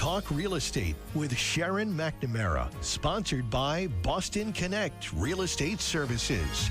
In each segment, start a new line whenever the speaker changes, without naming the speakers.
Talk Real Estate with Sharon McNamara, sponsored by Boston Connect Real Estate Services.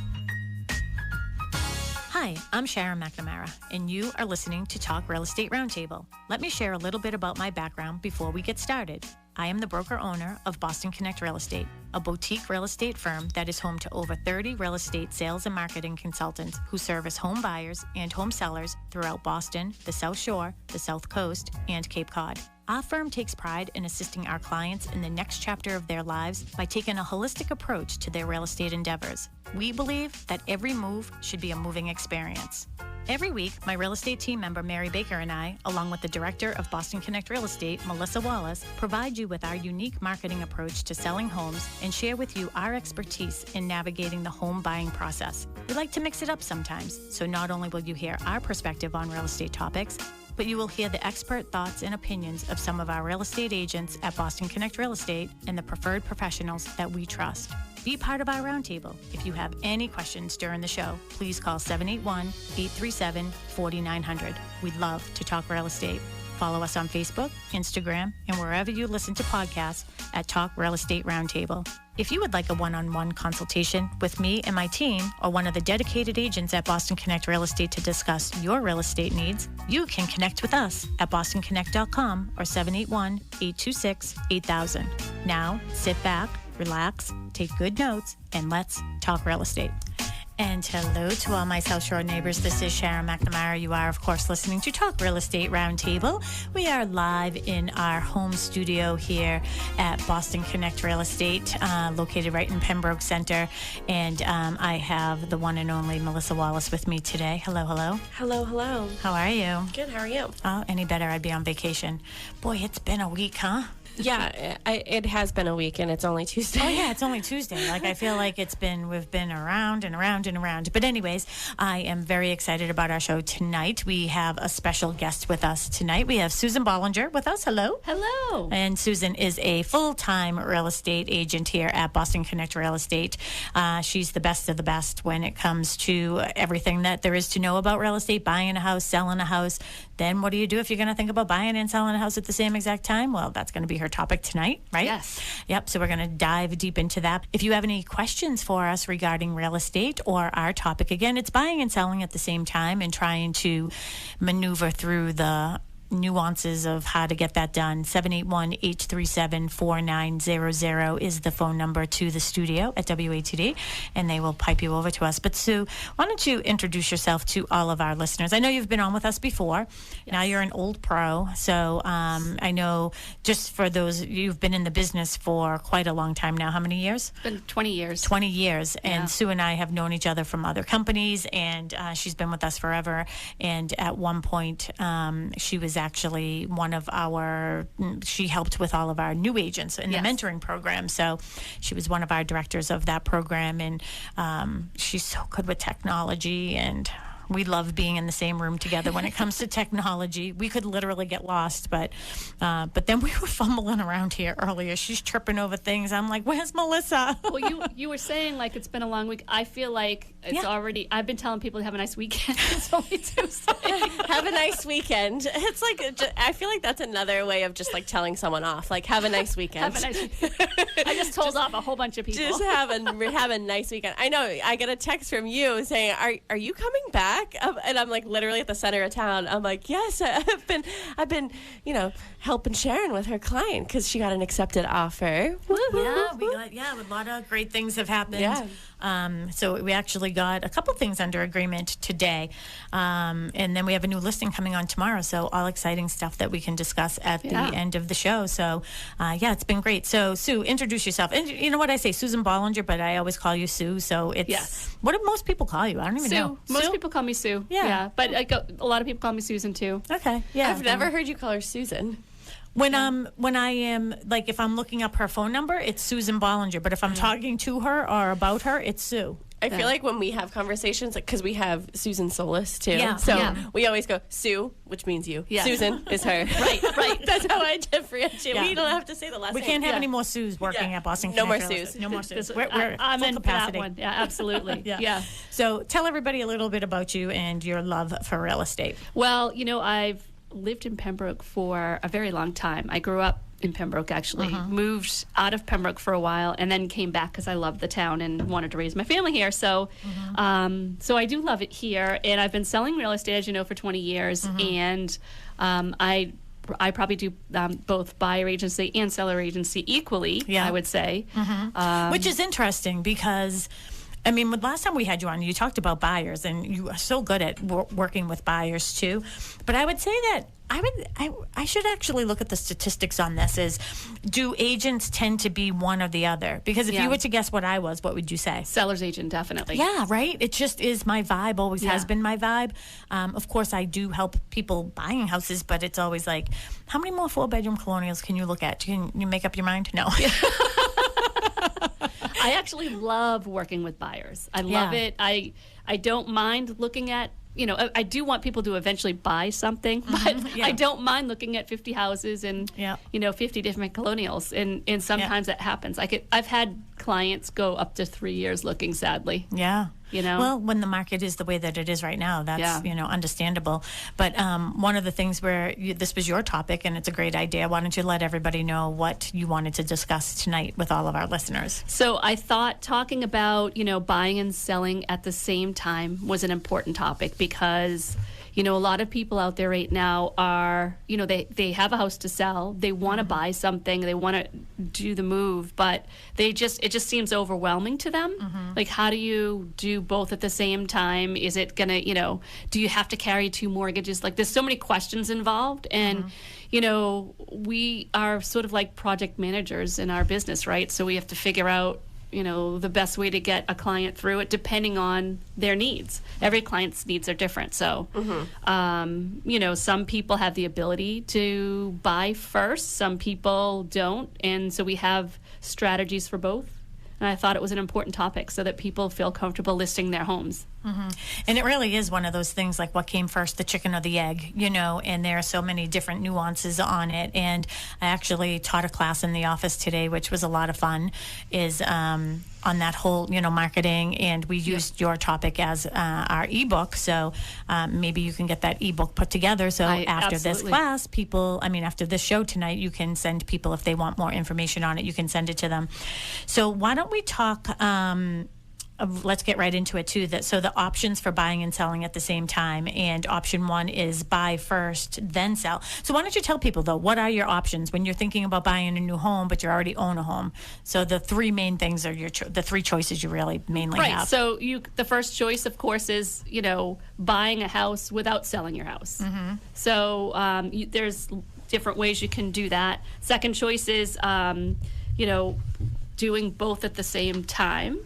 Hi, I'm Sharon McNamara, and you are listening to Talk Real Estate Roundtable. Let me share a little bit about my background before we get started. I am the broker-owner of Boston Connect Real Estate, a boutique real estate firm that is home to over 30 real estate sales and marketing consultants who service home buyers and home sellers throughout Boston, the South Shore, the South Coast, and Cape Cod. Our firm takes pride in assisting our clients in the next chapter of their lives by taking a holistic approach to their real estate endeavors. We believe that every move should be a moving experience. Every week, my real estate team member, Mary Baker, and I, along with the director of Boston Connect Real Estate, Melissa Wallace, provide you with our unique marketing approach to selling homes and share with you our expertise in navigating the home buying process. We like to mix it up sometimes, so not only will you hear our perspective on real estate topics, but you will hear the expert thoughts and opinions of some of our real estate agents at Boston Connect Real Estate and the preferred professionals that we trust. Be part of our roundtable. If you have any questions during the show, please call 781-837-4900. We'd love to talk real estate. Follow us on Facebook, Instagram, and wherever you listen to podcasts at Talk Real Estate Roundtable. If you would like a one-on-one consultation with me and my team or one of the dedicated agents at Boston Connect Real Estate to discuss your real estate needs, you can connect with us at bostonconnect.com or 781-826-8000. Now, sit back, relax, take good notes, and let's talk real estate. And hello to all my South Shore neighbors. This is Sharon McNamara. You are, of course, listening to Talk Real Estate Roundtable. We are live in our home studio here at Boston Connect Real Estate, located right in Pembroke Center. And I have the one and only Melissa Wallace with me today. Hello, hello.
Hello, hello.
How are you?
Good, how are you?
Oh, any better, I'd be on vacation. Boy, it's been a week, huh?
Yeah, it has been a week, and it's only Tuesday.
Oh, yeah, it's only Tuesday. Like, I feel like we've been around and around and around. But anyways, I am very excited about our show tonight. We have a special guest with us tonight. We have Susan Bollinger with us. Hello.
Hello.
And Susan is a full-time real estate agent here at Boston Connect Real Estate. She's the best of the best when it comes to everything that there is to know about real estate, buying a house, selling a house. Then what do you do if you're going to think about buying and selling a house at the same exact time? Well, that's going to be her topic tonight, right?
Yes.
Yep. So we're going to dive deep into that. If you have any questions for us regarding real estate or our topic, again, it's buying and selling at the same time and trying to maneuver through the nuances of how to get that done. 781-837-4900 is the phone number to the studio at WATD, and they will pipe you over to us. But Sue, why don't you introduce yourself to all of our listeners? I know you've been on with us before. Yes. Now you're an old pro, so I know just for those, you've been in the business for quite a long time now. How many years?
It's been 20 years.
20 years. And
Yeah.
Sue and I have known each other from other companies, and she's been with us forever. And at one point, she was actually she helped with all of our new agents in the
Yes.
mentoring program. So she was one of our directors of that program, and she's so good with technology, and we love being in the same room together when it comes to technology. We could literally get lost, but then we were fumbling around here earlier. She's tripping over things. I'm like, where's Melissa?
Well, you were saying like it's been a long week. I feel like it's already. I've been telling people to have a nice weekend. It's only Tuesday.
Have a nice weekend. It's like, I feel like that's another way of just like telling someone off. Like, have a nice weekend.
Have a nice weekend. I just told off a whole bunch of people.
Just have a nice weekend. I know. I got a text from you saying, "Are you coming back?" And I'm like literally at the center of town. I'm like, yes, I've been, helping Sharon with her client because she got an accepted offer.
Yeah, a lot of great things have happened.
Yeah.
So we actually got a couple things under agreement today. And then we have a new listing coming on tomorrow. So all exciting stuff that we can discuss at the end of the show. So, it's been great. So, Sue, introduce yourself. And you know what I say, Susan Bollinger, but I always call you Sue. So it's, what do most people call you? I don't even know.
Most people call me Sue. Yeah. But a lot of people call me Susan too.
Okay. Yeah.
I've never heard you call her Susan.
When I am, like, if I'm looking up her phone number, it's Susan Bollinger. But if I'm talking to her or about her, it's Sue.
I feel like when we have conversations, because we have Susan Solis too, we always go Sue, which means you. Yeah. Susan is her.
Right.
That's how I differentiate. We don't have to say the last name.
We can't have any more Sues working at Boston.
No more Sues.
No more Sues. We're
I'm
full
in
capacity.
that one. Yeah, absolutely. Yeah.
So tell everybody a little bit about you and your love for real estate.
Well, I've lived in Pembroke for a very long time. I grew up in Pembroke, actually. Moved out of Pembroke for a while and then came back because I loved the town and wanted to raise my family here. So so I do love it here. And I've been selling real estate, as you know, for 20 years. And I probably do both buyer agency and seller agency equally, I would say.
Which is interesting because, I mean, last time we had you on, you talked about buyers, and you are so good at working with buyers too. But I would say that I should actually look at the statistics on this. Is do agents tend to be one or the other? Because if you were to guess what I was, what would you say?
Seller's agent, definitely.
Yeah, right. It just is my vibe. Always has been my vibe. Of course, I do help people buying houses, but it's always like, how many more 4-bedroom colonials can you look at? Can you make up your mind? No.
I actually love working with buyers. I love it. I don't mind looking at, I do want people to eventually buy something, but I don't mind looking at 50 houses and 50 different colonials, and sometimes that happens. I've had clients go up to 3 years looking, sadly.
Yeah. Well, when the market is the way that it is right now, that's understandable. But one of the things where this was your topic, and it's a great idea. Why don't you let everybody know what you wanted to discuss tonight with all of our listeners? So
I thought talking about buying and selling at the same time was an important topic because a lot of people out there right now are, they have a house to sell, they want to buy something, they want to do the move, but it just seems overwhelming to them. Like, how do you do both at the same time? Is it gonna, do you have to carry 2 mortgages? Like, there's so many questions involved, and we are sort of like project managers in our business, right? So we have to figure out the best way to get a client through it depending on their needs. Every client's needs are different. So, some people have the ability to buy first, some people don't. And so we have strategies for both. And I thought it was an important topic so that people feel comfortable listing their homes. And it really is one of those things like what came first, the chicken or the egg, and there are so many different nuances on it. And I actually taught a class in the office today, which was a lot of fun, is on that whole, marketing. And we used your topic as our ebook. So maybe you can get that ebook put together. So after this class, after this show tonight, you can send people, if they want more information on it, you can send it to them. So why don't we talk... let's get right into it too. So the options for buying and selling at the same time, and option 1 is buy first, then sell. So why don't you tell people though, what are your options when you're thinking about buying a new home, but you already own a home? So the 3 main things are the 3 choices you really mainly have. Right. So the first choice, of course, is buying a house without selling your house. So there's different ways you can do that. Second choice is doing both at the same time,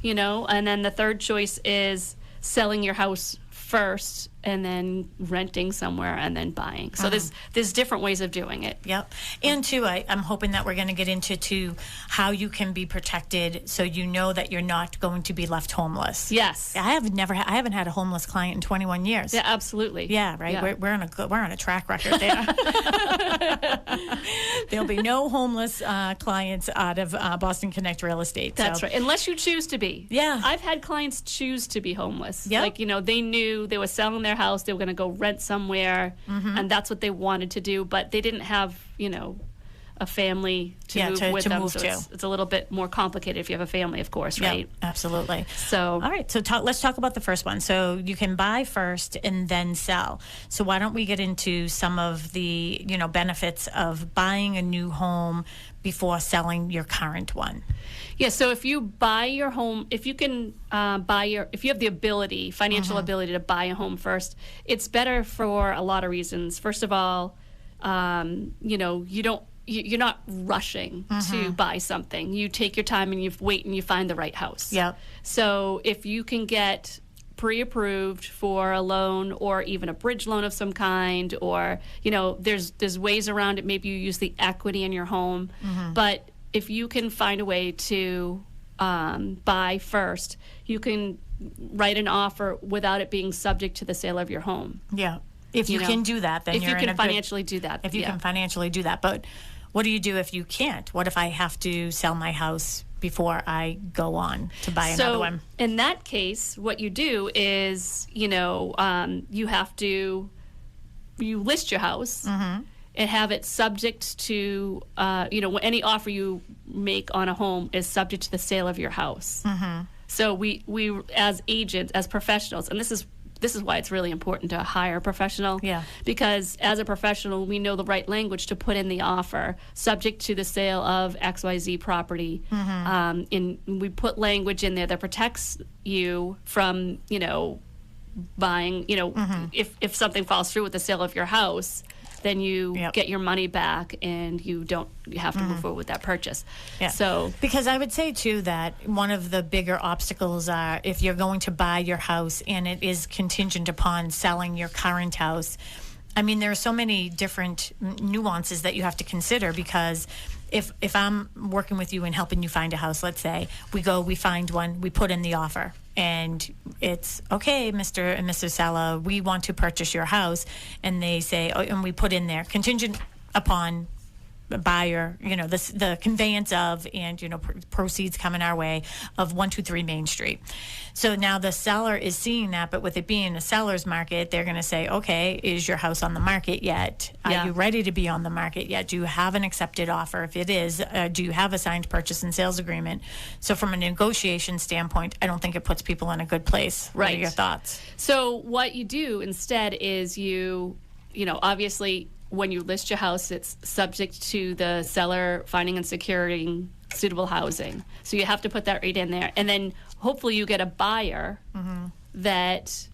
and then the third choice is selling your house first and then renting somewhere and then buying. So there's different ways of doing it. Yep. And too, I'm hoping that we're going to get into how you can be protected so that you're not going to be left homeless. Yes. I haven't had a homeless client in 21 years. Yeah, absolutely. Yeah, right. Yeah. We're on a track record there. There'll be no homeless clients out of Boston Connect Real Estate. That's right. Unless you choose to be. Yeah. I've had clients choose to be homeless. Yeah. Like, they knew they were selling their house, they were going to go rent somewhere, and that's what they wanted to do, but they didn't have a family to move with them. It's a little bit more complicated if you have a family, of course, right? Absolutely. So all right, so let's talk about the first one. So you can buy first and then sell. So why don't we get into some of the benefits of buying a new home before selling your current one? Yeah, so if you buy your home, if you can if you have the ability, financial ability to buy a home first, it's better for a lot of reasons. First of all, you're not rushing to buy something. You take your time and you wait and you find the right house. Yeah. So if you can get pre-approved for a loan or even a bridge loan of some kind, or there's ways around it. Maybe you use the equity in your home, but if you can find a way to buy first, you can write an offer without it being subject to the sale of your home. Yeah. If you can do that, then you're in a good... financially do that. If you can financially do that. But what do you do if you can't? What if I have to sell my house before I go on to buy another one? In that case, what you do is, you have to list your house and have it subject to, any offer you make on a home is subject to the sale of your house. So we as agents, as professionals, and this is why it's really important to hire a professional.
Yeah.
Because as a professional, we know the right language to put in the offer, subject to the sale of XYZ property. And we put language in there that protects you from, buying, if something falls through with the sale of your house, then you get your money back and you have to move forward with that purchase.
Yeah.
So
because I would say too that one of the bigger obstacles are if you're going to buy your house and it is contingent upon selling your current house. I mean, there are so many different nuances that you have to consider, because if I'm working with you and helping you find a house, let's say we find one, we put in the offer, and it's okay, Mr. and Mrs. Seller, we want to purchase your house, and they say, and we put in there contingent upon buyer, the conveyance of, and proceeds coming our way of 123 Main Street. So now the seller is seeing that, but with it being a seller's market, they're going to say, okay, is your house on the market yet? Are you ready to be on the market yet? Do you have an accepted offer? If it is, do you have a signed purchase and sales agreement? So from a negotiation standpoint, I don't think it puts people in a good place.
Right.
What are your thoughts?
So what you do instead is obviously, when you list your house, it's subject to the seller finding and securing suitable housing. So you have to put that right in there. And then hopefully you get a buyer that,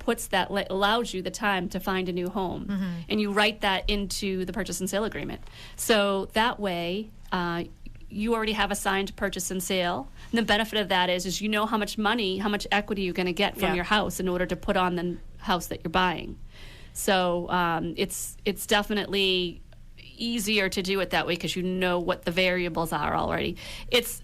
puts that, allows you the time to find a new home. And you write that into the purchase and sale agreement. So that way, you already have a signed purchase and sale. And the benefit of that is how much money, how much equity you're going to get from your house in order to put on the house that you're buying. So it's definitely easier to do it that way because you know what the variables are already. It's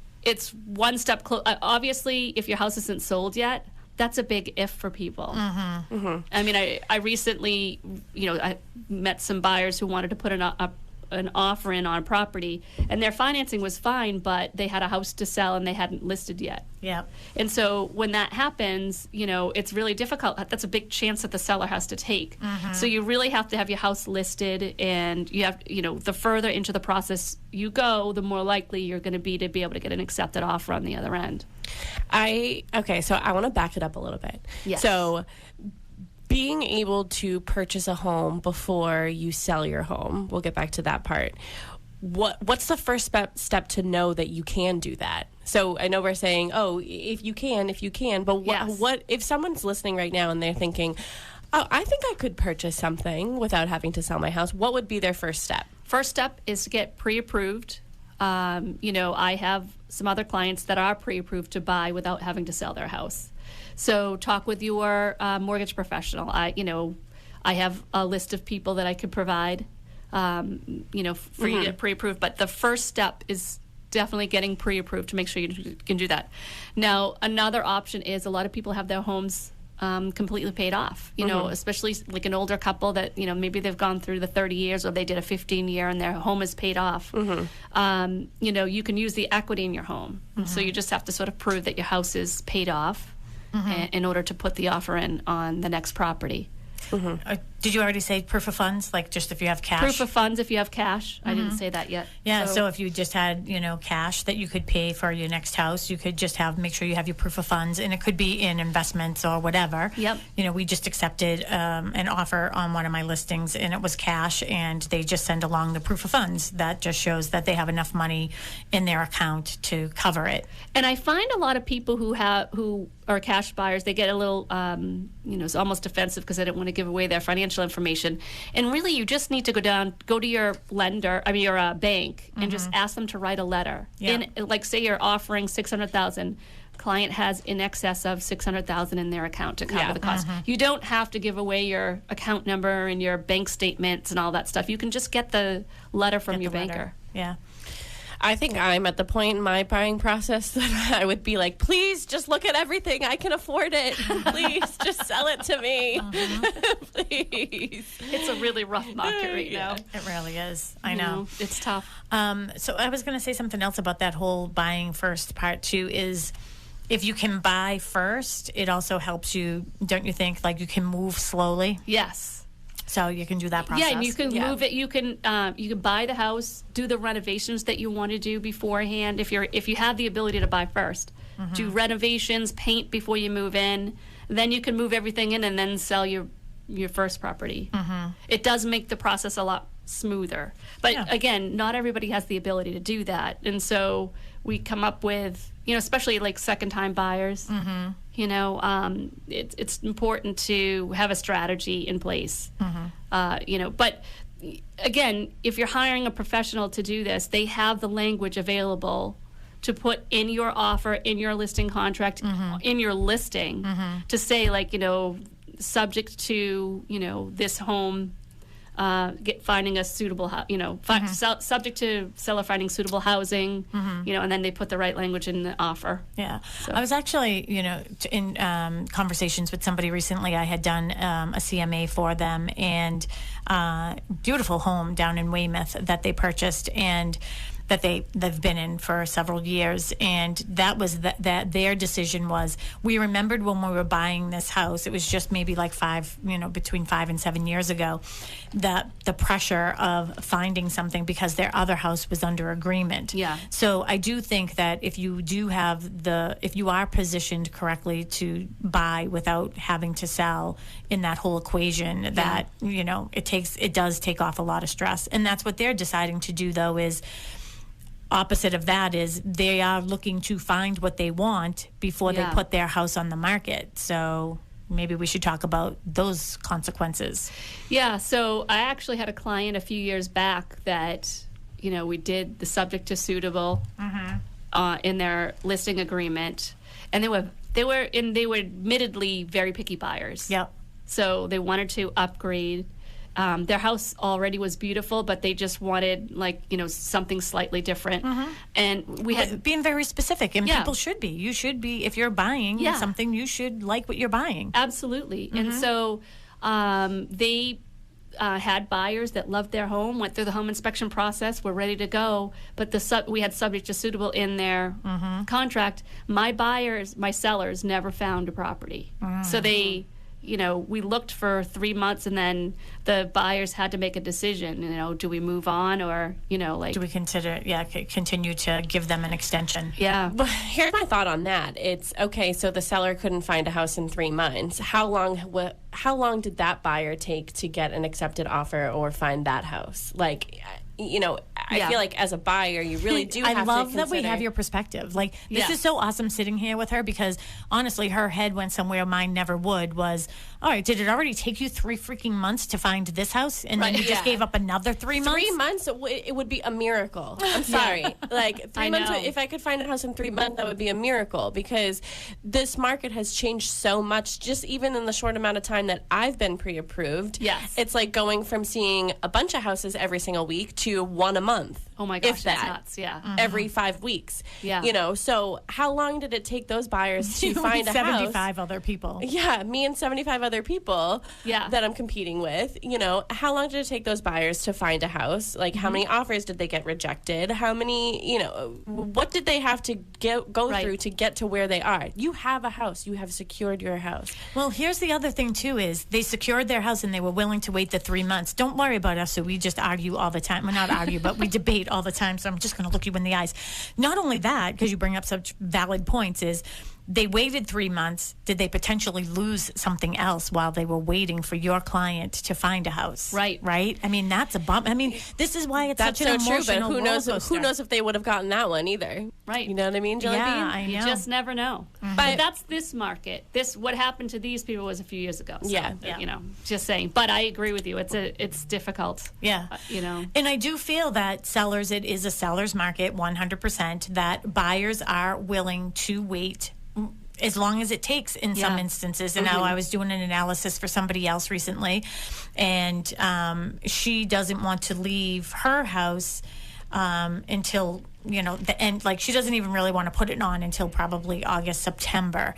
one step close. Obviously, if your house isn't sold yet, that's a big if for people. I mean, I recently, I met some buyers who wanted to put an offer in on a property, and their financing was fine, but they had a house to sell and they hadn't listed yet.
Yeah.
And so when that happens, it's really difficult. That's a big chance that the seller has to take. So you really have to have your house listed, and you have, the further into the process you go, the more likely you're going to be able to get an accepted offer on the other end.
So I want to back it up a little bit.
Yes.
So being able to purchase a home before you sell your home, we'll get back to that part. What's the first step to know that you can do that? So I know we're saying, if you can, but what if someone's listening right now and they're thinking, I think I could purchase something without having to sell my house? What would be their first step?
First step is to get pre-approved. I have some other clients that are pre-approved to buy without having to sell their house. So talk with your mortgage professional. I have a list of people that I could provide, for you to get pre-approved. But the first step is definitely getting pre-approved to make sure you can do that. Now, another option is a lot of people have their homes completely paid off, especially like an older couple that, maybe they've gone through the 30 years or they did a 15-year and their home is paid off. You can use the equity in your home. So you just have to sort of prove that your house is paid off in order to put the offer in on the next property.
Did you already say proof of funds, like just if you have cash?
Proof of funds if you have cash. I didn't say that yet.
Yeah, so if you just had, cash that you could pay for your next house, you could just make sure you have your proof of funds, and it could be in investments or whatever.
Yep.
We just accepted an offer on one of my listings, and it was cash, and they just send along the proof of funds. That just shows that they have enough money in their account to cover it.
And I find a lot of people who are cash buyers, they get a little, it's almost defensive because they don't want to give away their financial information. And really, you just need to go to your your bank, and just ask them to write a letter.
Yeah.
Like, say you're offering $600,000, client has in excess of $600,000 in their account to cover the cost. You don't have to give away your account number and your bank statements and all that stuff. You can just get the letter from your banker.
Yeah.
I think I'm at the point in my buying process that I would be like, please just look at everything. I can afford it. Please just sell it to me. Please.
It's a really rough market right now.
It really is. I know.
It's tough.
So I was going to say something else about that whole buying first part too, is if you can buy first, it also helps you, don't you think, like you can move slowly?
Yes.
So you can do that process.
Yeah, and you can move it. You can buy the house, do the renovations that you want to do beforehand. If you have the ability to buy first, do renovations, paint before you move in. Then you can move everything in and then sell your first property. It does make the process a lot smoother. But again, not everybody has the ability to do that, and so we come up with, especially like second-time buyers. It's important to have a strategy in place. But again, if you're hiring a professional to do this, they have the language available to put in your offer, in your listing contract, in your listing, to say, like, subject to, this home finding a suitable, subject to seller finding suitable housing, and then they put the right language in the offer.
Yeah.
So.
I was actually, in conversations with somebody recently. I had done a CMA for them, and beautiful home down in Weymouth that they purchased, and that they've been in for several years, and that was that their decision was, we remembered when we were buying this house, it was just maybe like between 5 and 7 years ago, that the pressure of finding something because their other house was under agreement.
Yeah.
So I do think that if you are positioned correctly to buy without having to sell in that whole equation, that it does take off a lot of stress, and that's what they're deciding to do, though, is opposite of that is they are looking to find what they want before they put their house on the market. So maybe we should talk about those consequences.
Yeah, so I actually had a client a few years back that, we did the subject to suitable in their listing agreement, and they were admittedly very picky buyers.
Yep.
So they wanted to upgrade. Their house already was beautiful, but they just wanted, something slightly different. And we had
being very specific, and people should be. You should be, if you're buying something, you should like what you're buying.
Absolutely. And so they had buyers that loved their home, went through the home inspection process, were ready to go, but we had subject to suitable in their contract. My sellers never found a property. So they... we looked for 3 months, and then the buyers had to make a decision. Do we move on, or do we
continue to give them an extension?
Yeah.
But here's my thought on that. It's okay. So the seller couldn't find a house in 3 months. How long did that buyer take to get an accepted offer or find that house? I feel like as a buyer, you really do have to consider. I love
that we have your perspective. This is so awesome sitting here with her, because honestly, her head went somewhere mine never would. Was, all right, did it already take you 3 freaking months to find this house? And then you just gave up another 3 months?
3 months, it would be a miracle. I'm sorry. 3 months, if I could find a house in 3 months, that would be a miracle, because this market has changed so much, just even in the short amount of time that I've been pre-approved.
Yes.
It's like going from seeing a bunch of houses every single week to one a month.
Oh my gosh,
if
that's
that,
nuts. Yeah.
Every 5 weeks.
Yeah.
So how long did it take those buyers to find a
75
house?
other people.
Yeah, me and 75 other people that I'm competing with. How long did it take those buyers to find a house? How many offers did they get rejected? How many, what did they have to go through to get to where they are? You have a house. You have secured your house.
Well, here's the other thing, too, is they secured their house and they were willing to wait the 3 months. Don't worry about us, so we just argue all the time. Well, not argue, but we debate all the time, so I'm just going to look you in the eyes. Not only that, because you bring up such valid points, is they waited 3 months. Did they potentially lose something else while they were waiting for your client to find a house?
Right.
Right? I mean, that's a bump. I mean, this is why it's
that's
such an
so
emotional
true, but who knows
roller
if they would have gotten that one either.
Right.
You know what I mean, Jelly Bean?
I know.
You just never know. But that's this market. What happened to these people was a few years ago. So, just saying. But I agree with you. It's difficult.
Yeah. And I do feel that sellers, it is a seller's market, 100%, that buyers are willing to wait as long as it takes in some instances. And now I was doing an analysis for somebody else recently, and she doesn't want to leave her house until the end. She doesn't even really want to put it on until probably August, September,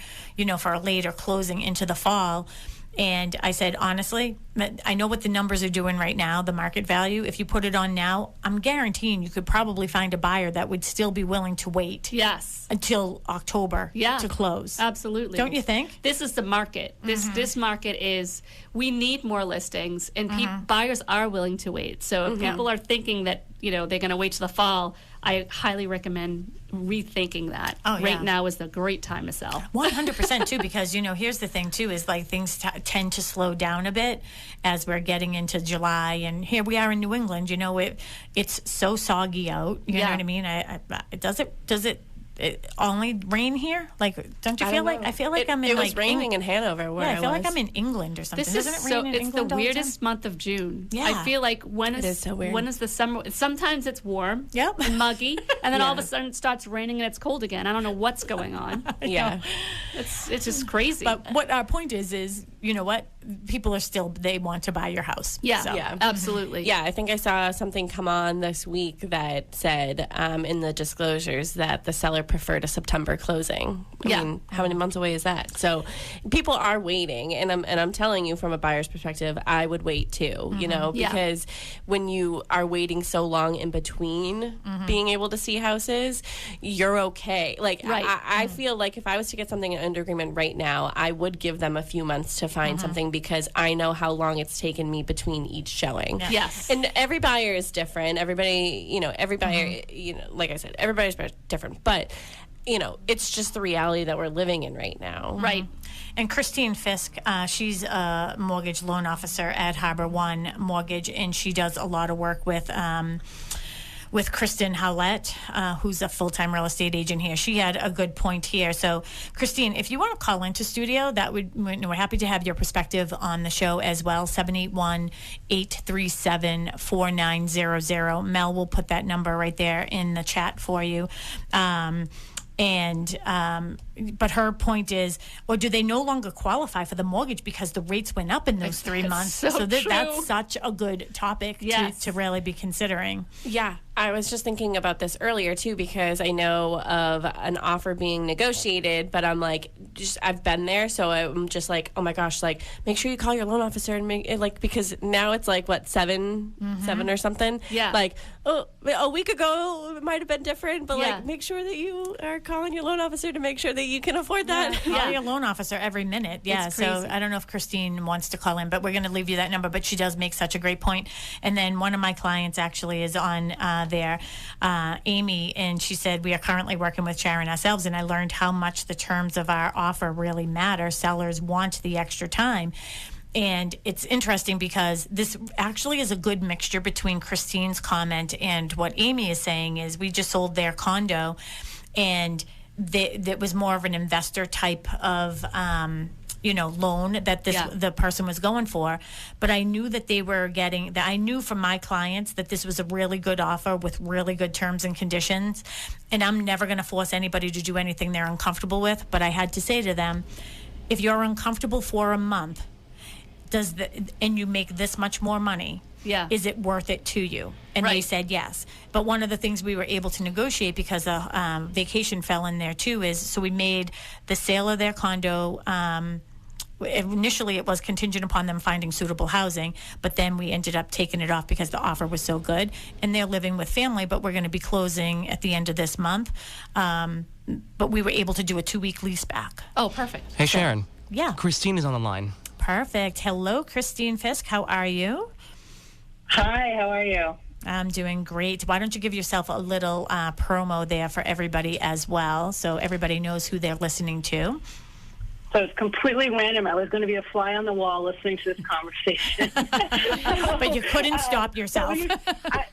for a later closing into the fall. And I said, honestly, I know what the numbers are doing right now, the market value. If you put it on now, I'm guaranteeing you could probably find a buyer that would still be willing to wait.
Yes.
Until October to close.
Absolutely.
Don't you think?
This is the market. This market is, we need more listings, and buyers are willing to wait. So if people are thinking that, they're going to wait till the fall, I highly recommend rethinking that. Right now is the great time to sell.
100% too, because here's the thing too, is like things tend to slow down a bit as we're getting into July, and here we are in New England. It's so soggy out. You know what I mean? Does it only rain here? Like, don't you feel like? I feel like I'm in.
It was raining in Hanover. Where
I feel like I'm in England or something.
Doesn't it rain in
England?
It's the weirdest month of June.
Yeah.
I feel like when is
so weird.
When is the summer? Sometimes it's warm, and muggy, and then all of a sudden it starts raining and it's cold again. I don't know what's going on. It's just crazy.
But what our point is you know what? People are still, they want to buy your house.
Absolutely.
Yeah, I think I saw something come on this week that said in the disclosures that the seller preferred a September closing. I mean, how many months away is that? So people are waiting, and I'm telling you from a buyer's perspective, I would wait too, because when you are waiting so long in between being able to see houses, you're okay. Like, I feel like if I was to get something under agreement right now, I would give them a few months to find something, because I know how long it's taken me between each showing.
Yes.
And every buyer is different. Everybody, every buyer, like I said, everybody's different. But, it's just the reality that we're living in right now.
Right.
And Christine Fisk, she's a mortgage loan officer at Harbor One Mortgage, and she does a lot of work with Kristen Howlett, who's a full-time real estate agent here. She had a good point here. So, Christine, if you want to call into studio, we're happy to have your perspective on the show as well. 781-837-4900. Mel will put that number right there in the chat for you. But her point is, or do they no longer qualify for the mortgage because the rates went up in those 3 months?
So
that's such a good topic to really be considering.
Yeah, I was just thinking about this earlier too, because I know of an offer being negotiated, but I'm like, I've been there, so I'm just like, oh my gosh, like, make sure you call your loan officer and make it, like, because now it's like what, seven or something.
Yeah.
Like, a week ago it might have been different, but like, make sure that you are calling your loan officer to make sure that you can afford that.
Call your loan officer every minute. Yeah. So I don't know if Christine wants to call in, but we're going to leave you that number. But she does make such a great point. And then one of my clients actually is on there, Amy, and she said, we are currently working with Sharon ourselves, and I learned how much the terms of our offer really matter. Sellers want the extra time. And it's interesting because this actually is a good mixture between Christine's comment and what Amy is saying. Is we just sold their condo, and that was more of an investor type of loan that the person was going for. But I knew that they were getting that. I knew from my clients that this was a really good offer with really good terms and conditions. And I'm never going to force anybody to do anything they're uncomfortable with. But I had to say to them, if you're uncomfortable for a month, and you make this much more money, is it worth it to you? And they said yes. But one of the things we were able to negotiate, because vacation fell in there too, is so we made the sale of their condo. Initially, it was contingent upon them finding suitable housing, but then we ended up taking it off because the offer was so good. And they're living with family, but we're going to be closing at the end of this month. But we were able to do a 2-week lease back.
Oh, perfect.
Hey, Sharon.
Yeah.
Christine is on the line.
Perfect. Hello, Christine Fisk. How are you?
Hi, how are you?
I'm doing great. Why don't you give yourself a little promo there for everybody as well, so everybody knows who they're listening to?
So it's completely random. I was going to be a fly on the wall listening to this conversation.
But you couldn't stop yourself.
So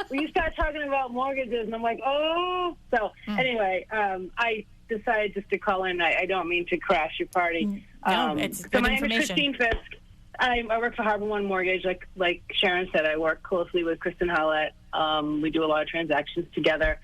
when you start talking about mortgages, and I'm like, oh. So anyway, I decided just to call in. I don't mean to crash your party.
No, it's good
my
information.
name is Christine Fisk. I work for Harbor One Mortgage. Like Sharon said, I work closely with Kristen Howlett. We do a lot of transactions together.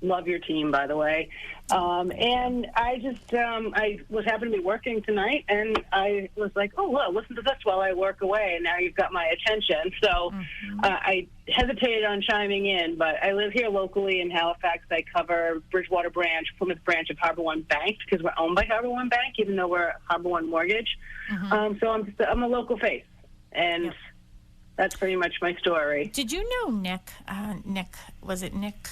Love your team, by the way. And I just, I was happened to be working tonight, and I was like, oh, well, listen to this while I work away, and now you've got my attention. So I hesitated on chiming in, but I live here locally in Halifax. I cover Bridgewater branch, Plymouth branch of Harbor One Bank, because we're owned by Harbor One Bank, even though we're Harbor One Mortgage. So I'm a local face, and that's pretty much my story.
Did you know Nick? Was it Nick?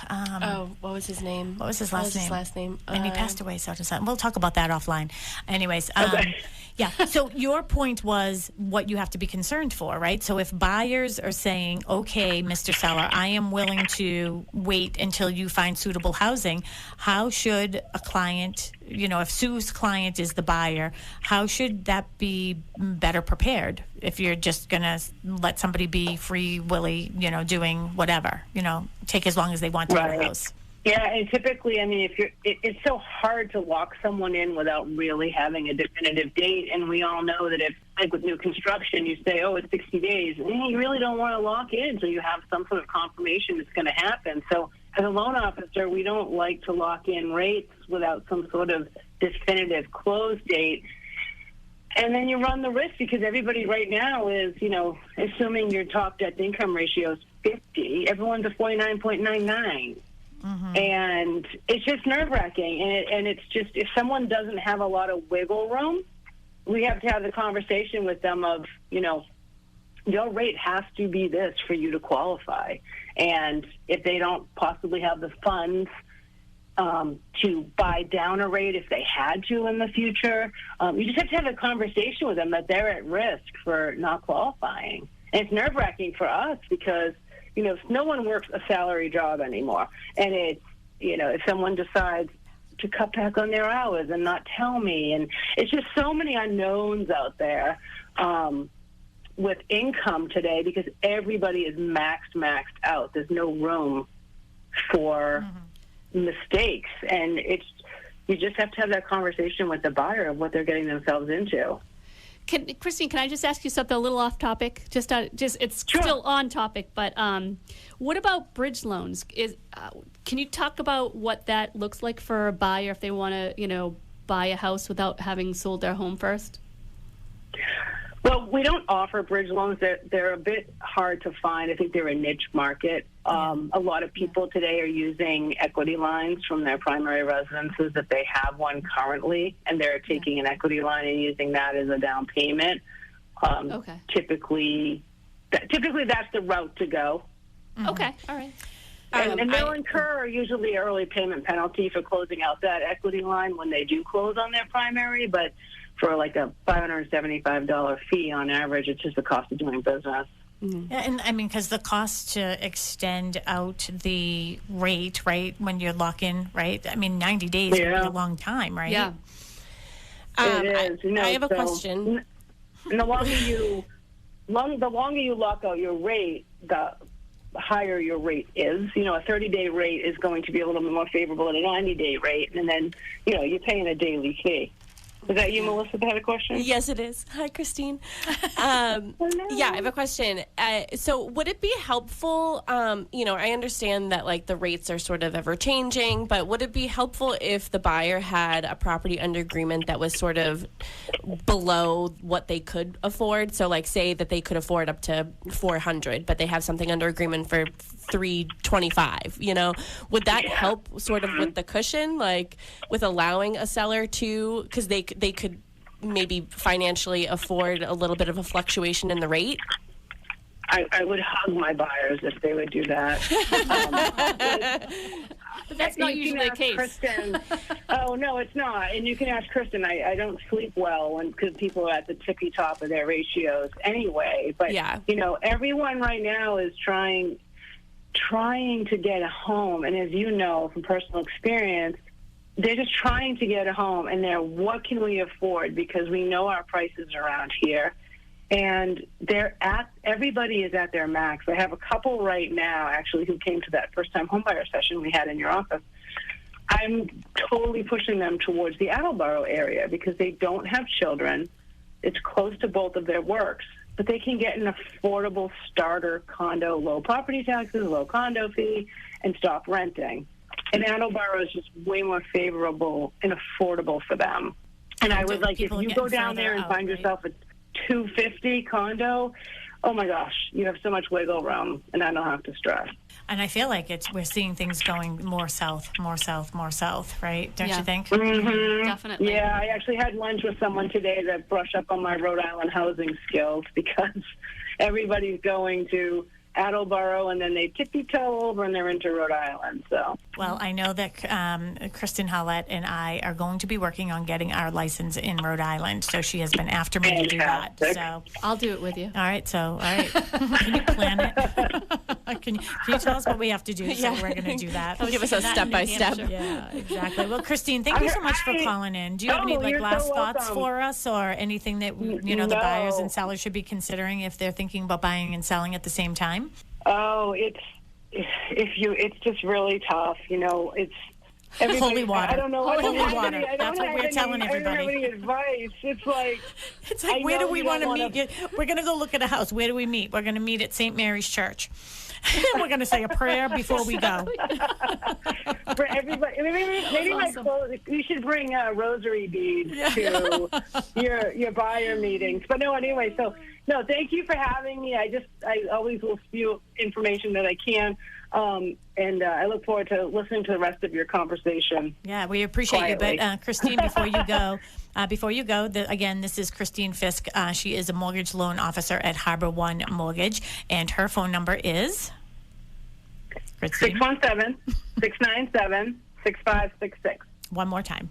What was his name?
What was his last name?
His last name?
And he passed away, so we'll talk about that offline. Anyways,
Okay.
yeah. So your point was what you have to be concerned for, right? So if buyers are saying, okay, Mr. Seller, I am willing to wait until you find suitable housing, how should a client, if Sue's client is the buyer, how should that be better prepared if you're just going to let somebody be free willy, doing whatever, take as long as they want to get a house?
Yeah, and typically, I mean, it's so hard to lock someone in without really having a definitive date. And we all know that if, like with new construction, you say, oh, it's 60 days, and you really don't want to lock in until you have some sort of confirmation it's going to happen. So as a loan officer, we don't like to lock in rates without some sort of definitive close date. And then you run the risk because everybody right now is, assuming your top debt to income ratio is 50, everyone's a 49.99. And it's just nerve-wracking. And it's just, if someone doesn't have a lot of wiggle room, we have to have the conversation with them of, your rate has to be this for you to qualify. And if they don't possibly have the funds to buy down a rate if they had to in the future, you just have to have a conversation with them that they're at risk for not qualifying. And it's nerve-wracking for us because no one works a salary job anymore. And it's, if someone decides to cut back on their hours and not tell me, and it's just so many unknowns out there with income today because everybody is maxed out. There's no room for mistakes. And you just have to have that conversation with the buyer of what they're getting themselves into.
Christine, can I just ask you something a little off topic? It's
Sure.
Still on topic, but what about bridge loans? Can you talk about what that looks like for a buyer if they want to, buy a house without having sold their home first?
Well, we don't offer bridge loans. They're a bit hard to find. I think they're a niche market. A lot of people today are using equity lines from their primary residences if they have one currently, and they're taking an equity line and using that as a down payment.
Okay.
Typically, that's the route to go.
Okay, all right.
And they'll incur usually an early payment penalty for closing out that equity line when they do close on their primary, but for like a $575 fee on average, it's just the cost of doing business.
Yeah, and I mean, because the cost to extend out the rate, right, when you're lock-in, right? I mean, 90 days would be a long time, right?
Yeah.
It is.
I have a question.
And the longer you lock out your rate, the higher your rate is. A 30-day rate is going to be a little bit more favorable than a 90-day rate, and then, you're paying a daily fee. Is that you, Melissa, that had a question?
Yes, it is. Hi, Christine. Yeah, I have a question. So would it be helpful, I understand that, the rates are sort of ever-changing, but would it be helpful if the buyer had a property under agreement that was sort of below what they could afford? So, say that they could afford up to $400, but they have something under agreement for $325, would that help sort of with the cushion, with allowing a seller to, because they could maybe financially afford a little bit of a fluctuation in the rate?
I would hug my buyers if they would do that.
But that's not usually the case.
Kristen, oh, no, it's not. And you can ask Kristen. I don't sleep well because people are at the tippy top of their ratios anyway. But, everyone right now is trying to get a home. And as you know from personal experience, they're just trying to get a home. And what can we afford? Because we know our prices around here. And everybody is at their max. I have a couple right now, actually, who came to that first-time homebuyer session we had in your office. I'm totally pushing them towards the Attleboro area because they don't have children. It's close to both of their works. But they can get an affordable starter condo, low property taxes, low condo fee, and stop renting. And Attleboro is just way more favorable and affordable for them. And I was like, if you go down there and find yourself a $250 condo, oh my gosh, you have so much wiggle room, and I don't have to stress.
And I feel like we're seeing things going more south, right? Don't you think?
Mm-hmm.
Definitely.
Yeah, I actually had lunch with someone today that brushed up on my Rhode Island housing skills because everybody's going to Attleboro, and then they tippy-toe over and they're into Rhode Island. So,
well, I know that Kristen Howlett and I are going to be working on getting our license in Rhode Island. So she has been after me to do that. So
I'll do it with you.
All right. Can you plan it? Can you tell us what we have to do? So we're going to do that.
Give us a step-by-step.
Yeah, exactly. Well, Christine, thank you so much for calling in. Do you have any last thoughts for us, or anything that the buyers and sellers should be considering if they're thinking about buying and selling at the same time?
Oh, it's just really tough. It's
holy water.
I don't know.
Holy water. That's what we're telling everybody.
I don't have any advice. It's like
where do we want to meet? We're going to go look at a house. Where do we meet? We're going to meet at St. Mary's Church. We're going to say a prayer before we go.
For everybody, maybe awesome. You should bring a rosary beads to your buyer meetings. But no, anyway, no, thank you for having me. I always will spew information that I can. And I look forward to listening to the rest of your conversation.
Yeah, we appreciate you. But Christine, before you go, again, this is Christine Fisk. She is a mortgage loan officer at Harbor One Mortgage, and her phone number is
617-697-6566.
One more time.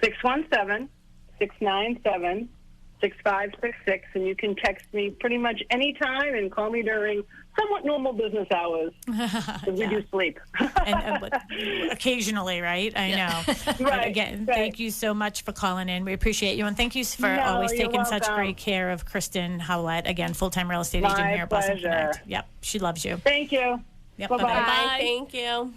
617-697-6566, and you can text me pretty much anytime and call me during somewhat normal business hours because we do sleep.
and occasionally, right? I know.
Right.
Again, thank you so much for calling in. We appreciate you, and thank you for always taking such great care of Kristen Howlett. Again, full-time real estate agent here at Boston Connect. Yep, she loves you.
Thank you.
Yep,
bye-bye.
Bye. Thank you.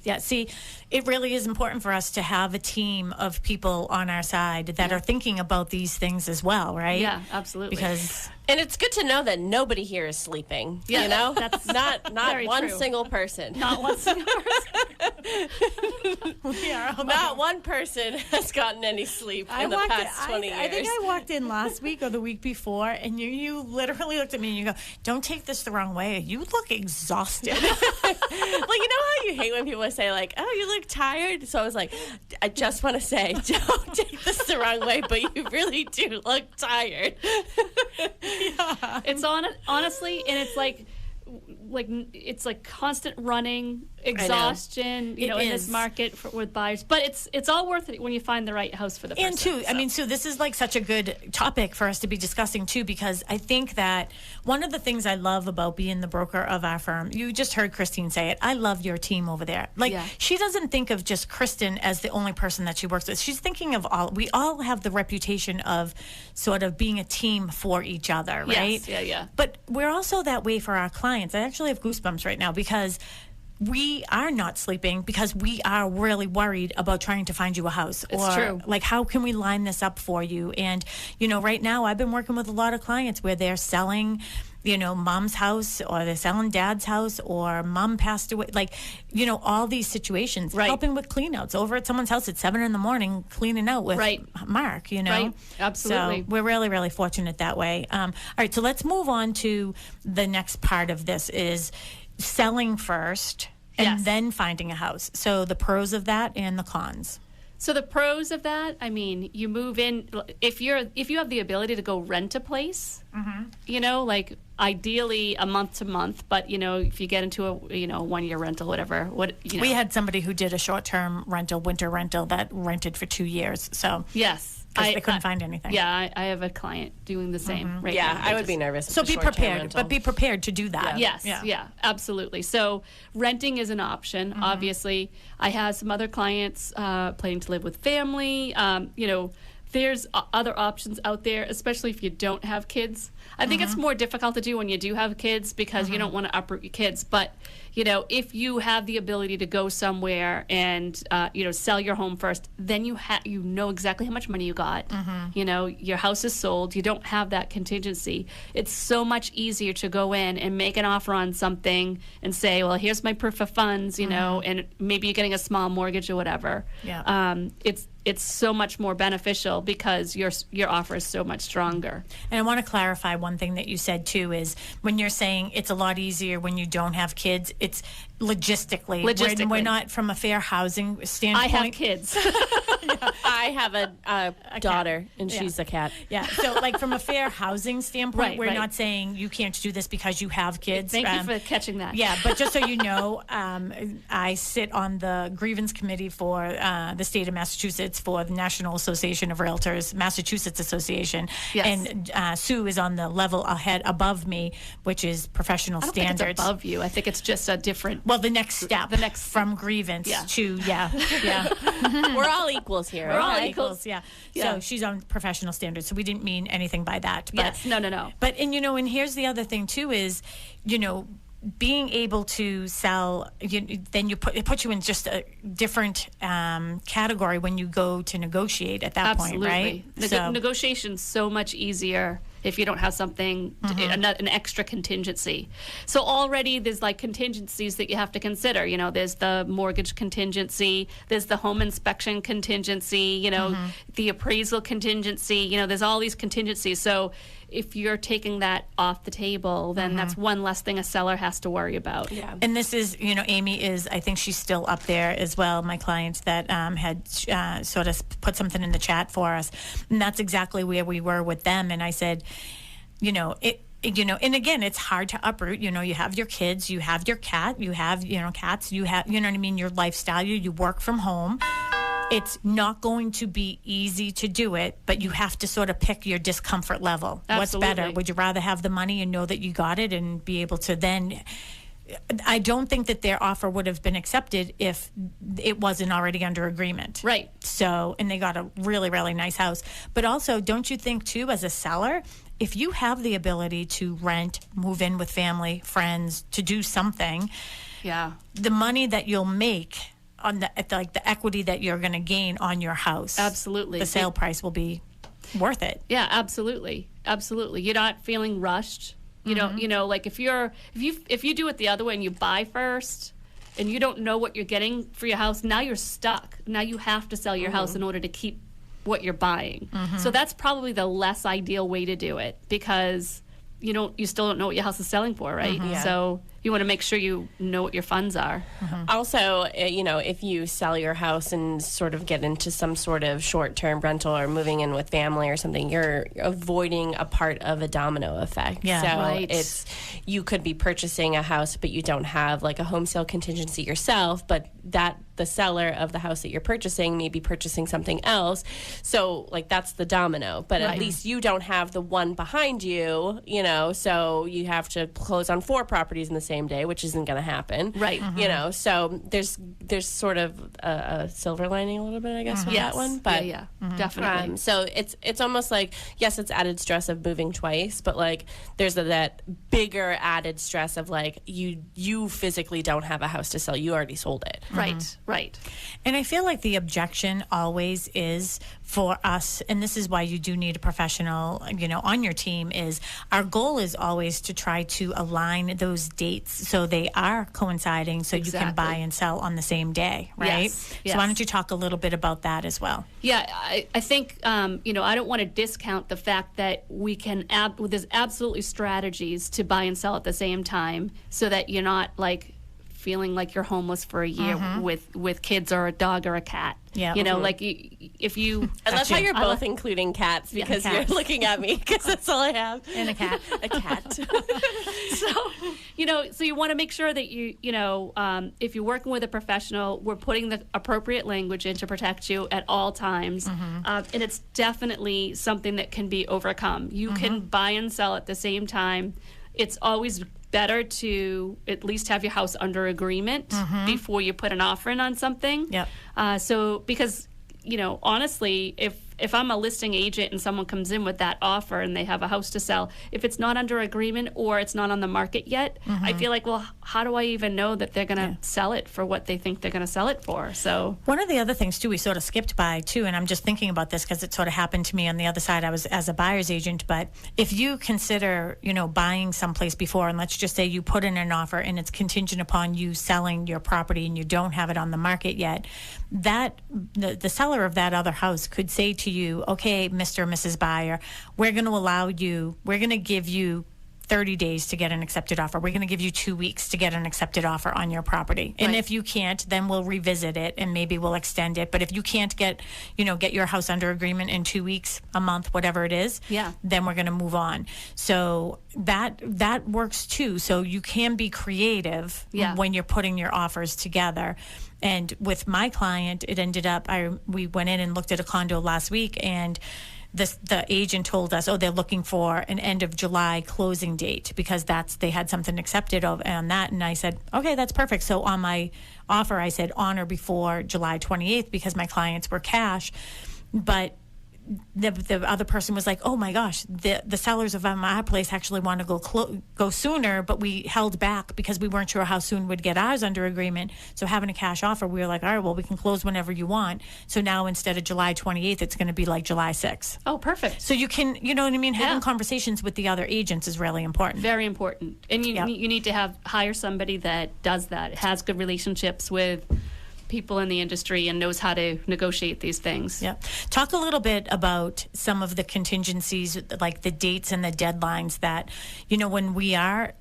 Yeah, see, it really is important for us to have a team of people on our side that are thinking about these things as well, right?
Yeah, absolutely.
And it's good to know that nobody here is sleeping.
Yeah,
you know,
that's
not one
true.
single person.
Not one single person.
Not one person has gotten any sleep in the past 20 years.
I think I walked in last week or the week before, and you literally looked at me and you go, "Don't take this the wrong way. You look exhausted."
Well, you know how you hate when people say like, "Oh, you look tired." So I was like, I just want to say, don't take this the wrong way, but you really do look tired.
Yeah.
It's honestly, and it's like constant running, exhaustion, in this market with buyers. But it's all worth it when you find the right house for the person.
And too, I mean, Sue, this is like such a good topic for us to be discussing too, because I think that one of the things I love about being the broker of our firm, you just heard Christine say it, I love your team over there. She doesn't think of just Kristen as the only person that she works with. She's thinking of we all have the reputation of sort of being a team for each other, right?
Yes, yeah.
But we're also that way for our clients. I actually have goosebumps right now because we are not sleeping because we are really worried about trying to find you a house.
It's true.
Like, how can we line this up for you? And, right now I've been working with a lot of clients where they're selling, mom's house, or they're selling dad's house, or mom passed away. All these situations.
Right.
Helping with cleanouts over at someone's house at 7 a.m, cleaning out with Mark,
Right. Absolutely.
So we're really, really fortunate that way. All right. So let's move on to the next part of this is selling first and then finding a house. So the pros of that and the cons.
So the pros of that, I mean, you move in if you have the ability to go rent a place, ideally a month to month, but if you get into a 1 year rental, whatever,
we had somebody who did a short-term rental, winter rental that rented for 2 years. So
yes.
They couldn't find anything.
Yeah, I have a client doing the same right now.
I would be nervous.
So be prepared, but be prepared to do that.
Yes, yeah, absolutely. So renting is an option. Obviously, I have some other clients planning to live with family. there's other options out there, especially if you don't have kids. I think it's more difficult to do when you do have kids because you don't want to uproot your kids. But, you know, if you have the ability to go somewhere and, you know, sell your home first, then you know exactly how much money you got. You know, your house is sold. You don't have that contingency. It's so much easier to go in and make an offer on something and say, well, here's my proof of funds, you know, and maybe you're getting a small mortgage or whatever.
Yeah.
It's so much more beneficial because your offer is so much stronger.
And I want to clarify one thing that you said too is when you're saying it's a lot easier when you don't have kids, it's logistically. We're not from a fair housing standpoint.
I have kids.
I have a daughter, and she's a cat.
Yeah. So, like, from a fair housing standpoint,
Right,
we're
right.
not saying you can't do this because you have kids.
Thank you for catching that.
Yeah, but just so you know, I sit on the grievance committee for the state of Massachusetts for the National Association of Realtors, Massachusetts Association.
Yes.
And Sue is on the level above me, which is professional
I don't think
standards.
it's above you. I think it's just a different.
Well, the next step.
The next-
from grievance
Yeah.
to, yeah.
We're all equals here.
We're all
okay?
equals.
Yeah.
Yeah.
So she's on professional standards. So we didn't mean anything by that. But,
Yes. No.
But, and you know, and here's the other thing too is, you know, being able to sell, then it puts you in just a different category when you go to negotiate at that point, right?
Negotiation's so much easier if you don't have something, an extra contingency. So already there's like contingencies that you have to consider. You know, there's the mortgage contingency, there's the home inspection contingency, you know, the appraisal contingency, you know, there's all these contingencies. So if you're taking that off the table, then that's one less thing a seller has to worry about.
Yeah.
And this is, you know, Amy is, I think she's still up there as well, my client that had sort of put something in the chat for us. And that's exactly where we were with them. And I said, you know, and again, it's hard to uproot. You know, you have your kids, you have your cat, you have, you know, cats, you have, you know what I mean, your lifestyle, you work from home. It's not going to be easy to do it, but you have to sort of pick your discomfort level.
Absolutely.
What's better? Would you rather have the money and know that you got it and be able to then... I don't think that their offer would have been accepted if it wasn't already under agreement.
Right.
So, and they got a really, really nice house. But also, don't you think, too, as a seller, if you have the ability to rent, move in with family, friends, to do something,
Yeah.
the money that you'll make on the equity that you're going to gain on your house,
Absolutely.
the sale price will be worth it.
Yeah, absolutely. You're not feeling rushed. You know, like if you do it the other way and you buy first and you don't know what you're getting for your house, now you're stuck. Now you have to sell your house in order to keep what you're buying. So that's probably the less ideal way to do it because you still don't know what your house is selling for, right?
Yeah.
So you want to make sure you know what your funds are.
Also, you know, if you sell your house and sort of get into some sort of short-term rental or moving in with family or something, you're avoiding a part of a domino effect.
Yeah.
So
Right.
you could be purchasing a house, but you don't have like a home sale contingency yourself, but the seller of the house that you're purchasing may be purchasing something else. So like that's the domino, but at
Right.
least you don't have the one behind you, you know, so you have to close on 4 properties in the same day, which isn't going to happen.
Right.
You know, so there's sort of a silver lining a little bit, I guess, with that one. But
yeah, definitely.
so it's almost like, yes, it's added stress of moving twice, but like there's that bigger added stress of like you physically don't have a house to sell. You already sold it.
Right.
And I feel like the objection always is for us, and this is why you do need a professional, you know, on your team, is our goal is always to try to align those dates so they are coinciding so you can
Exactly.
buy and sell on the same day, right?
Yes,
So why
yes.
don't you talk a little bit about that as well?
Yeah, I think, you know, I don't want to discount the fact that we can, there's absolutely strategies to buy and sell at the same time so that you're not like feeling like you're homeless for a year with kids or a dog or a cat.
Yeah.
You know, like if you...
I love how you're
I
both including cats because
cats.
you're looking at me because that's all I have.
And a cat.
A cat.
So, you know, so you want to make sure that you know, if you're working with a professional, we're putting the appropriate language in to protect you at all times. And it's definitely something that can be overcome. You can buy and sell at the same time. It's always better to at least have your house under agreement before you put an offer in on something.
Yep.
So, because, you know, honestly, if if I'm a listing agent and someone comes in with that offer and they have a house to sell, if it's not under agreement or it's not on the market yet, I feel like, well, how do I even know that they're going to sell it for what they think they're going to sell it for? So
one of the other things too, we sort of skipped by too, and I'm just thinking about this because it sort of happened to me on the other side. I was as a buyer's agent, but if you consider, buying someplace before, and let's just say you put in an offer and it's contingent upon you selling your property and you don't have it on the market yet, that the seller of that other house could say to you, okay, Mr. or Mrs. Buyer, we're going to give you 30 days to get an accepted offer. We're going to give you 2 weeks to get an accepted offer on your property. And if you can't, then we'll revisit it and maybe we'll extend it. But if you can't get your house under agreement in 2 weeks, a month, whatever it is, then we're going to move on. So that works too. So you can be creative when you're putting your offers together. And with my client, it ended up, we went in and looked at a condo last week, and the agent told us, they're looking for an end of July closing date because they had something accepted on that. And I said, okay, that's perfect. So on my offer, I said honor before July 28th because my clients were cash. But the other person was like, oh my gosh, the sellers of my place actually want to go sooner, but we held back because we weren't sure how soon we'd get ours under agreement. So having a cash offer, we were like, all right, well, we can close whenever you want. So now instead of July 28th, it's going to be like July 6th.
Oh, perfect.
So you can, you know what I mean? Having conversations with the other agents is really important.
Very important. And you need to hire somebody that does that, has good relationships with people in the industry and knows how to negotiate these things.
Yeah. Talk a little bit about some of the contingencies, like the dates and the deadlines that, when we are,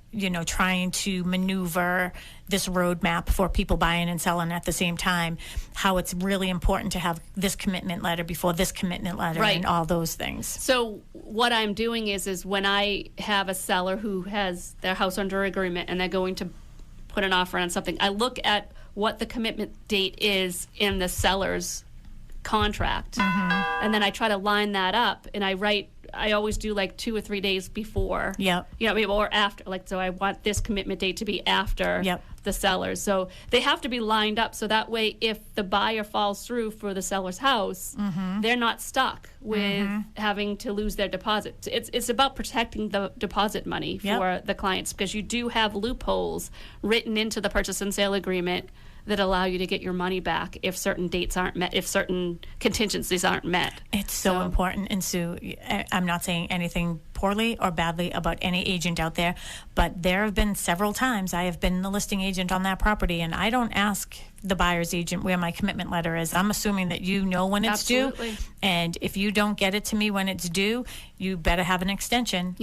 trying to maneuver this roadmap for people buying and selling at the same time, how it's really important to have this commitment letter before this commitment letter and all those things.
So what I'm doing is when I have a seller who has their house under agreement and they're going to put an offer on something, I look at what the commitment date is in the seller's contract. And then I try to line that up, and I always do like 2 or 3 days before. Or after. So I want this commitment date to be after the sellers. So they have to be lined up so that way if the buyer falls through for the seller's house, they're not stuck with having to lose their deposit. It's about protecting the deposit money for the clients because you do have loopholes written into the purchase and sale agreement that allow you to get your money back if certain dates aren't met, if certain contingencies aren't met.
It's so important. And Sue, I'm not saying anything poorly or badly about any agent out there, but there have been several times I have been the listing agent on that property, and I don't ask the buyer's agent where my commitment letter is. I'm assuming that you know when it's due. And if you don't get it to me when it's due, you better have an extension.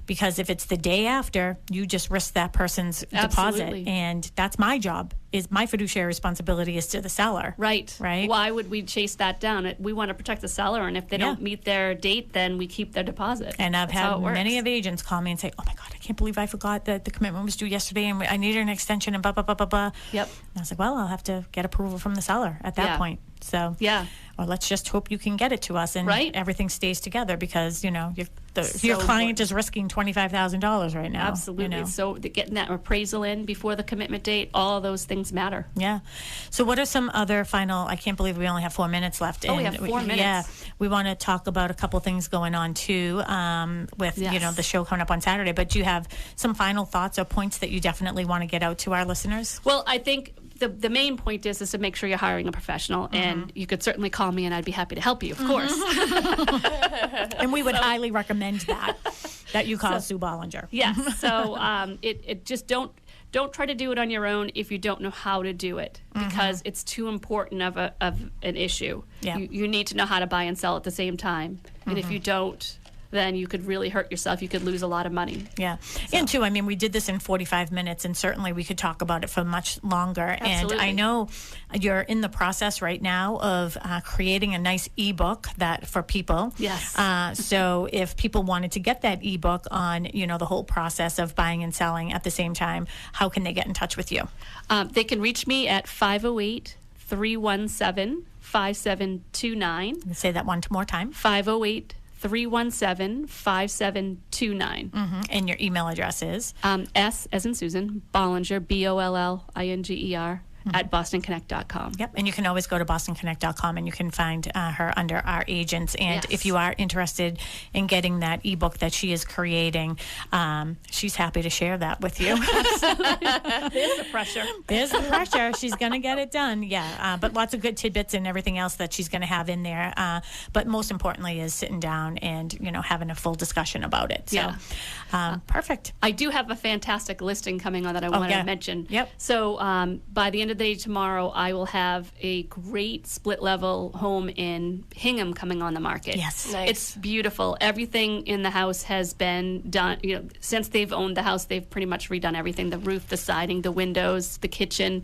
Because if it's the day after, you just risk that person's deposit. And that's my job. Is my fiduciary responsibility is to the seller.
Right. Why would we chase that down? We want to protect the seller, and if they don't meet their date, then we keep their deposit.
And I've had many of agents call me and say, oh my God, I can't believe I forgot that the commitment was due yesterday and I needed an extension and blah, blah, blah, blah, blah. And I was like, well, I'll have to get approval from the seller at that point. So, or let's just hope you can get it to us and everything stays together because, your client is risking $25,000 right now.
Absolutely. So getting that appraisal in before the commitment date, all of those things matter.
So what are some other final, I can't believe we only have 4 minutes left.
We have 4 minutes.
We want to talk about a couple things going on too with, the show coming up on Saturday. But do you have some final thoughts or points that you definitely want to get out to our listeners?
Well, I think the main point is to make sure you're hiring a professional, and you could certainly call me and I'd be happy to help you, of course.
And we would highly recommend that you call Sue Bollinger.
Yes. So it just don't try to do it on your own if you don't know how to do it because it's too important of an issue. You need to know how to buy and sell at the same time, and if you don't, then you could really hurt yourself. You could lose a lot of money. And too, we did this in 45 minutes, and certainly we could talk about it for much longer. Absolutely.
And I know you're in the process right now of creating a nice ebook that for people. So if people wanted to get that ebook on, the whole process of buying and selling at the same time, how can they get in touch with you?
They can reach me at 508-317-5729.
Say that one more time.
508-317-5729.
And your email address is?
S as in Susan, Bollinger, Bollinger, at bostonconnect.com.
Yep, and you can always go to bostonconnect.com and you can find her under our agents. And
Yes.
if you are interested in getting that ebook that she is creating, she's happy to share that with you.
There's the pressure.
There's the pressure. She's going to get it done. Yeah, but lots of good tidbits and everything else that she's going to have in there. But most importantly is sitting down and, having a full discussion about it. So, perfect.
I do have a fantastic listing coming on that I want to mention.
Yep.
So by the end of the day tomorrow, I will have a great split-level home in Hingham coming on the market.
Yes.
Nice.
It's beautiful. Everything in the house has been done. Since they've owned the house, they've pretty much redone everything: the roof, the siding, the windows, the kitchen.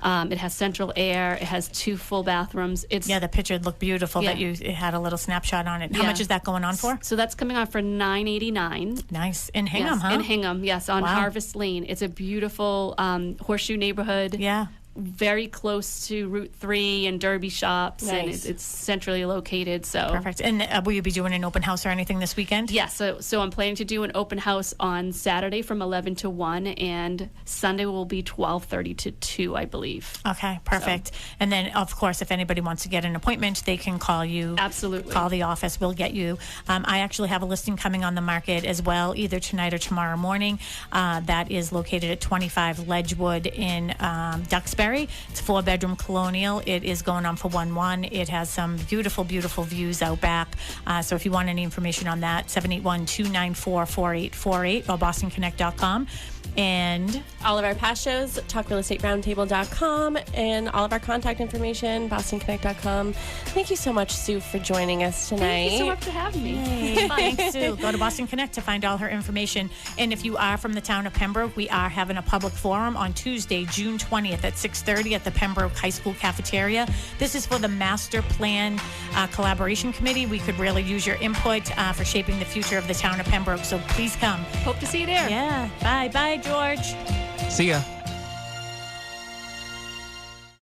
It has central air. It has 2 full bathrooms.
The picture looked beautiful that
Yeah.
you had a little snapshot on it. How much is that going on for?
So that's coming on for $989.
Nice. In Hingham,
Yes,
huh?
in Hingham, yes, on
Wow.
Harvest Lane. It's a beautiful horseshoe neighborhood.
Yeah.
Very close to Route 3 and Derby shops, and
Nice.
it's centrally located. So
Perfect. And will you be doing an open house or anything this weekend?
yeah, so I'm planning to do an open house on Saturday from 11 to 1, and Sunday will be 12:30 to 2, I believe.
Okay, perfect. And then, of course, if anybody wants to get an appointment, they can call you.
Absolutely.
Call the office. We'll get you. I actually have a listing coming on the market as well, either tonight or tomorrow morning. That is located at 25 Ledgewood in Duxbury. It's a 4-bedroom colonial. It is going on for 1-1. It has some beautiful, beautiful views out back. So if you want any information on that, 781-294-4848 or bostonconnect.com. And
All of our past shows, talkrealestateroundtable.com, and all of our contact information, bostonconnect.com. Thank you so much, Sue, for joining us tonight.
Thank you so much for having me.
thanks, Sue. Go to Boston Connect to find all her information. And if you are from the town of Pembroke, we are having a public forum on Tuesday, June 20th at 6:30 at the Pembroke High School cafeteria. This is for the Master Plan Collaboration Committee. We could really use your input for shaping the future of the town of Pembroke. So please come.
Hope to see you there.
Yeah. Bye. Bye, George.
See ya.